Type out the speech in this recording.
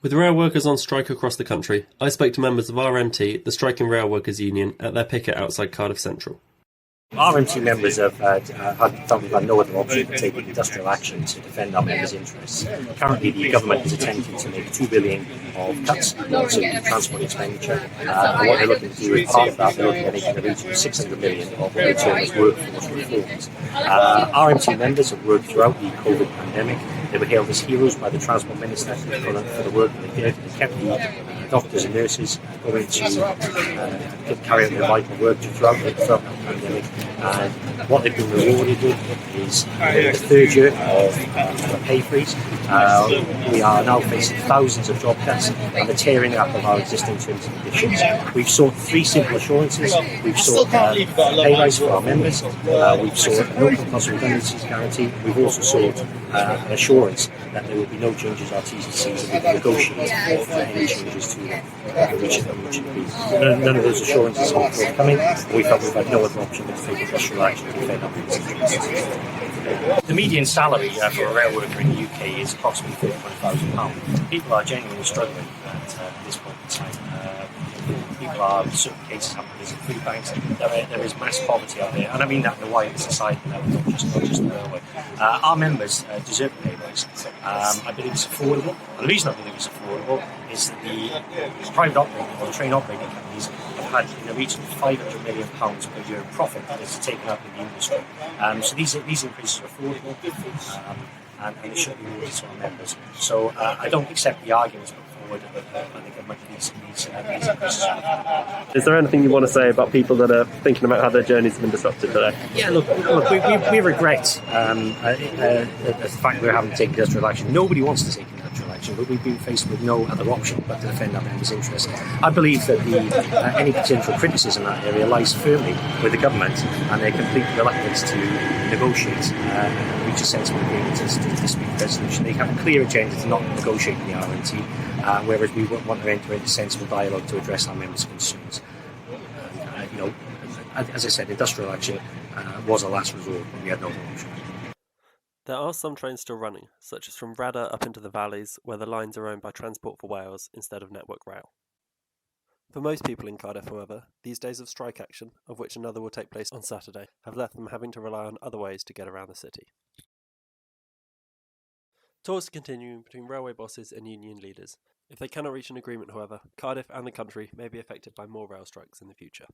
With rail workers on strike across the country, I spoke to members of RMT, the striking rail workers union, at their picket outside Cardiff Central. RMT members have felt we've had no other option but taking industrial action to defend our members' interests. Currently, the government is attempting to make $2 billion of cuts to transport expenditure, and what they're looking to do as part of that, they're looking at making a region of $600 million of what they term as workforce reforms. RMT members have worked throughout the COVID pandemic. They were hailed as heroes by the Transport Minister for the work that they did. They kept the doctors and nurses going to carry out their vital work throughout the pandemic. And what they've been rewarded with is the third year of a pay freeze. We are now facing thousands of job cuts and the tearing up of our existing terms and conditions. We've sought three simple assurances. We've sought a pay rise for our members. We've sought a no compulsory redundancies guarantee. We've also sought an assurance that there will be no changes to our T's and C's and we can negotiate any changes to them and reach agreement. None of those assurances are forthcoming. We felt we've had no other option but to take industrial action to defend our members. The median salary for a rail worker in the UK is approximately £41,000. People are genuinely struggling at this point in time. People are, in certain cases, having to visit food banks. There is mass poverty out there, and I mean that in the wider society level, not just the railway. Our members deserve a pay rise. I believe it's affordable, and the reason I believe it's affordable is that the private operating or the train operating companies have had in the region of £500 million per year in profit that is taken up in the industry. So these increases are affordable, and they should be rewarded to our members. So I don't accept the arguments put forward that the government needs increases. Is there anything you want to say about people that are thinking about how their journeys have been disrupted today? Yeah, look, we regret the fact that we're having to take industrial action. Nobody wants to take industrial action, but we've been faced with no other option but to defend our members' interests. I believe that any potential criticism in that area lies firmly with the government and their complete reluctance to negotiate and reach a sensible agreement to dispute resolution. They have a clear agenda to not negotiate with the RMT, whereas we want to enter into sensible dialogue to address our members' concerns. As I said, industrial action was a last resort, but we had no other option. There are some trains still running, such as from Rada up into the valleys, where the lines are owned by Transport for Wales instead of Network Rail. For most people in Cardiff, however, these days of strike action, of which another will take place on Saturday, have left them having to rely on other ways to get around the city. Talks are continuing between railway bosses and union leaders. If they cannot reach an agreement, however, Cardiff and the country may be affected by more rail strikes in the future.